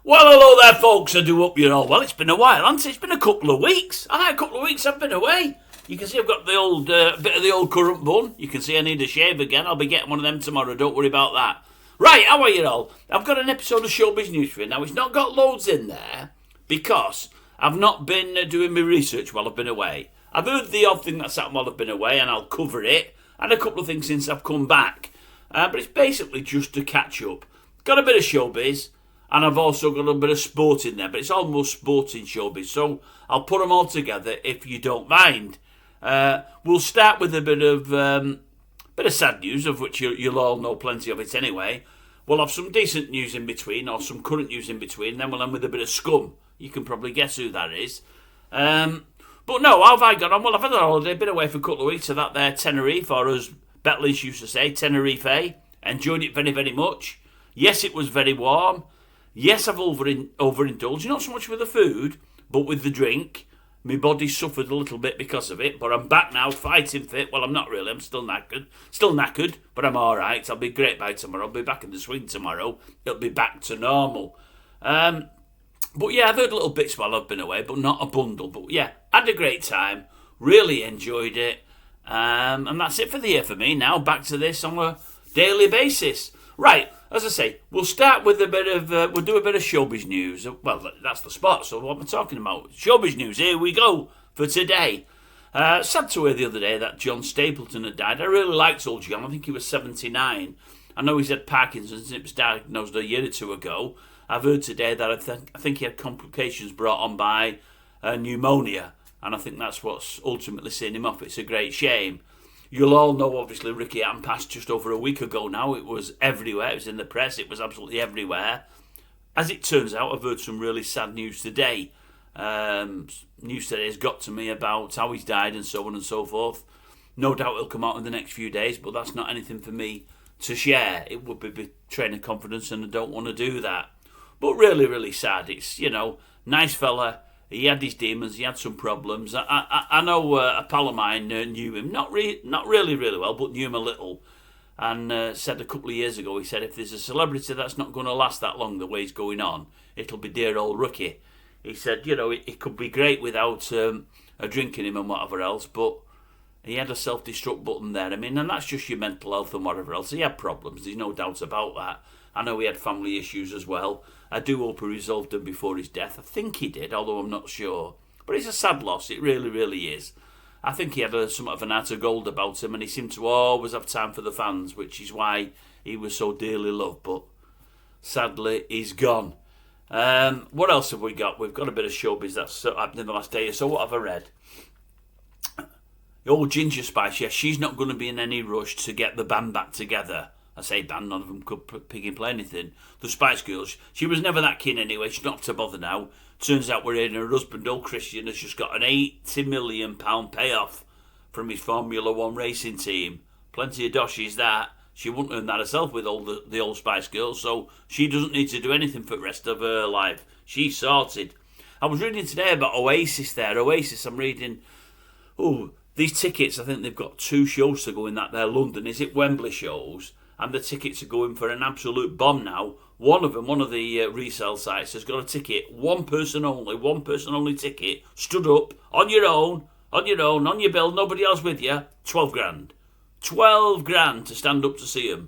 Well, hello there, folks. I do hope you're all well. It's been a while, hasn't it? It's been a couple of weeks. A couple of weeks I've been away. You can see I've got the old bit of the old currant bun. You can see I need a shave again. I'll be getting one of them tomorrow. Don't worry about that. Right, how are you all? I've got an episode of Showbiz News for you. Now, it's not got loads in there because I've not been doing my research while I've been away. I've heard the odd thing that's happened while I've been away, and I'll cover it. And a couple of things since I've come back. But it's basically just to catch up. Got a bit of showbiz. And I've also got a bit of sport in there, but it's almost sporting showbiz. So I'll put them all together if you don't mind. We'll start with a bit of sad news, of which you'll all know plenty of it anyway. We'll have some decent news in between, or some current news in between. Then we'll end with a bit of scum. You can probably guess who that is. But no, how have I got on? Well, I've had a holiday, been away for a couple of weeks to that there Tenerife, or as Betlins used to say, Tenerife. Enjoyed it very, very much. Yes, it was very warm. Yes, I've overindulged, not so much with the food, but with the drink. My body suffered a little bit because of it, but I'm back now, fighting fit. Well, I'm not really, I'm still knackered, but I'm alright. I'll be great by tomorrow. I'll be back in the swing tomorrow. It'll be back to normal. But yeah, I've heard little bits while I've been away, but not a bundle. But yeah, had a great time, really enjoyed it. And that's it for the year for me. Now, back to this on a daily basis. Right, as I say, we'll start with we'll do a bit of showbiz news. Well, that's the spot, so what am I talking about? Showbiz news, here we go for today. Sad to hear the other day that John Stapleton had died. I really liked old John, I think he was 79. I know he's had Parkinson's and it was diagnosed a year or two ago. I've heard today that I think he had complications brought on by pneumonia, and I think that's what's ultimately seen him off. It's a great shame. You'll all know, obviously, Ricky Hatton passed just over a week ago now. It was everywhere. It was in the press. It was absolutely everywhere. As it turns out, I've heard some really sad news today. News today has got to me about how he's died and so on and so forth. No doubt it'll come out in the next few days, but that's not anything for me to share. It would be betraying of confidence, and I don't want to do that. But really, really sad. It's, nice fella. He had his demons, he had some problems. I know a pal of mine knew him, not really, really well, but knew him a little. And said a couple of years ago, he said, if there's a celebrity that's not going to last that long the way he's going on, it'll be dear old Ricky. He said, it could be great without a drink in him and whatever else, but he had a self-destruct button there. I mean, and that's just your mental health and whatever else. He had problems, there's no doubt about that. I know he had family issues as well. I do hope he resolved them before his death. I think he did, although I'm not sure. But it's a sad loss, it really, really is. I think he had somewhat of an heart of gold about him, and he seemed to always have time for the fans, which is why he was so dearly loved. But sadly, he's gone. What else have we got? We've got a bit of showbiz that's happened in the last day or so. What have I read? The old Ginger Spice, yes, she's not going to be in any rush to get the band back together. I say band, none of them could pick and play anything. The Spice Girls, she was never that keen anyway, she's not to bother now. Turns out we're in her husband, old Christian, has just got an £80 million payoff from his Formula One racing team. Plenty of doshies that. She wouldn't earn that herself with all the old Spice Girls, so she doesn't need to do anything for the rest of her life. She's sorted. I was reading today about Oasis there. Oasis, I'm reading, these tickets, I think they've got 2 shows to go in that there London. Is it Wembley shows? And the tickets are going for an absolute bomb now. One of the resale sites, has got a ticket, one person only ticket, stood up, on your own, on your bill, nobody else with you, 12 grand. 12 grand to stand up to see them.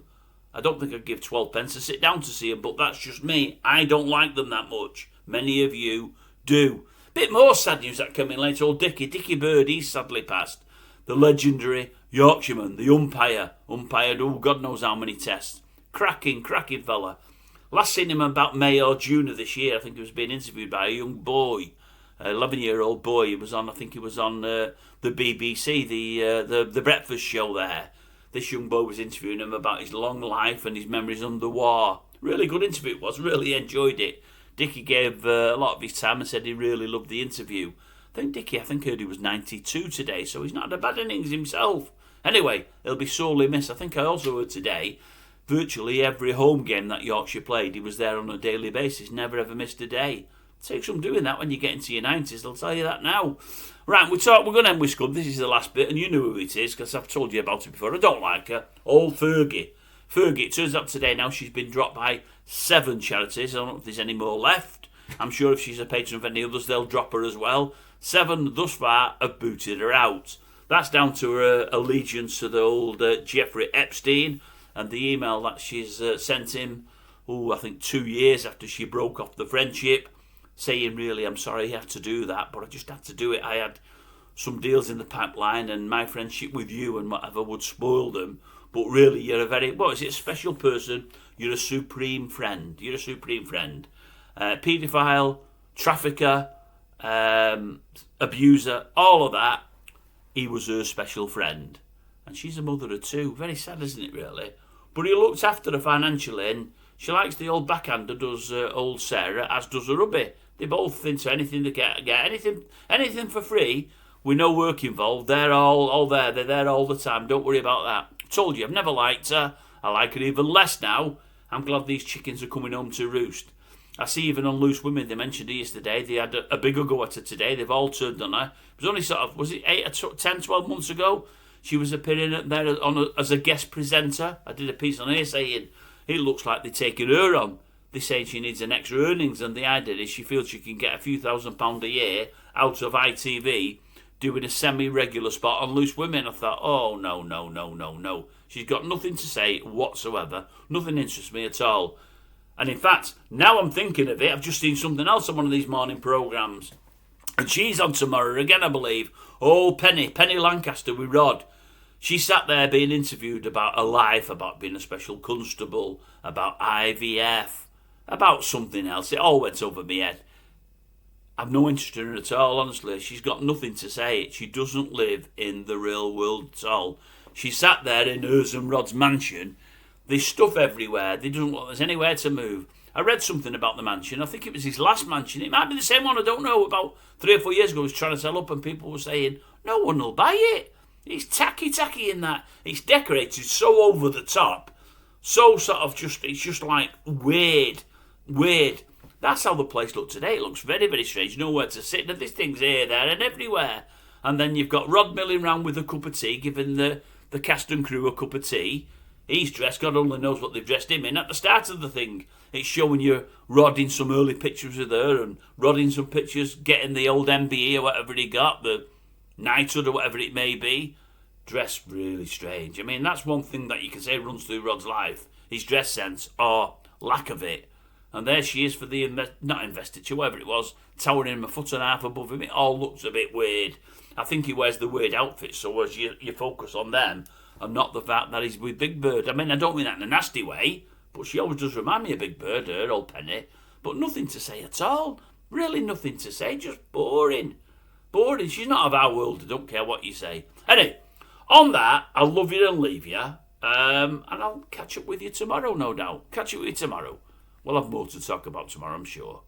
I don't think I'd give 12 pence to sit down to see them, but that's just me. I don't like them that much. Many of you do. Bit more sad news that came in later. Old Dickie Bird, he's sadly passed. The legendary Yorkshireman, the umpired, God knows how many tests. Cracking fella. Last seen him about May or June of this year. I think he was being interviewed by a young boy, 11-year-old boy. He was on the BBC, the breakfast show there. This young boy was interviewing him about his long life and his memories under war. Really good interview it was, really enjoyed it. Dickie gave a lot of his time and said he really loved the interview. Heard he was 92 today, so he's not had a bad innings himself. Anyway, he'll be sorely missed. I think I also heard today, virtually every home game that Yorkshire played, he was there on a daily basis, never ever missed a day. It takes some doing that when you get into your 90s, they'll tell you that now. Right, we're going to end with Scud. This is the last bit, and you know who it is, because I've told you about it before. I don't like her. Old Fergie. It turns out today now she's been dropped by 7 charities. I don't know if there's any more left. I'm sure if she's a patron of any others, they'll drop her as well. 7 thus far have booted her out. That's down to her allegiance to the old Jeffrey Epstein and the email that she's sent him, I think 2 years after she broke off the friendship, saying, really, I'm sorry I had to do that, but I just had to do it. I had some deals in the pipeline and my friendship with you and whatever would spoil them. But really, you're a very, a special person. You're a supreme friend. You're a supreme friend. Paedophile, trafficker, abuser, all of that. He was her special friend. And she's a mother of 2. Very sad, isn't it, really? But he looked after her financially, and she likes the old backhander, does old Sarah, as does her hubby. They both into anything to get anything for free, with no work involved. They're all there. They're there all the time. Don't worry about that. Told you, I've never liked her. I like her even less now. I'm glad these chickens are coming home to roost. I see even on Loose Women, they mentioned her yesterday. They had a bigger go at her today. They've all turned on her. It was only was it 8 or 10, 12 months ago? She was appearing there as a guest presenter. I did a piece on her saying, it looks like they're taking her on. They're saying she needs an extra earnings, and the idea is she feels she can get a few £1,000s a year out of ITV doing a semi-regular spot on Loose Women. I thought, oh, no. She's got nothing to say whatsoever. Nothing interests me at all. And in fact, now I'm thinking of it, I've just seen something else on one of these morning programmes. And she's on tomorrow again, I believe. Oh, Penny Lancaster with Rod. She sat there being interviewed about her life, about being a special constable, about IVF, about something else. It all went over my head. I've no interest in her at all, honestly. She's got nothing to say. She doesn't live in the real world at all. She sat there in hers and Rod's mansion. There's stuff everywhere. There's anywhere to move. I read something about the mansion. I think it was his last mansion. It might be the same one, I don't know. About 3 or 4 years ago, he was trying to sell up and people were saying, no one will buy it. It's tacky in that. It's decorated so over the top. So sort of it's just like weird. That's how the place looked today. It looks very, very strange. Nowhere to sit. And this thing's here, there and everywhere. And then you've got Rod milling around with a cup of tea, giving the cast and crew a cup of tea. He's dressed, God only knows what they've dressed him in. At the start of the thing, it's showing you Rod in some early pictures with her and Rod in some pictures getting the old MBE or whatever he got, the knighthood or whatever it may be. Dressed really strange. I mean, that's one thing that you can say runs through Rod's life. His dress sense or lack of it. And there she is for the, not investiture, whatever it was, towering him 1.5 foot above him. It all looks a bit weird. I think he wears the weird outfits, so as you focus on them, and not the fact that he's with Big Bird. I mean, I don't mean that in a nasty way, but she always does remind me of Big Bird, her old Penny. But nothing to say at all. Really nothing to say, just boring. Boring. She's not of our world, I don't care what you say. Anyway, on that, I'll love you and leave you. And I'll catch up with you tomorrow, no doubt. Catch up with you tomorrow. We'll have more to talk about tomorrow, I'm sure.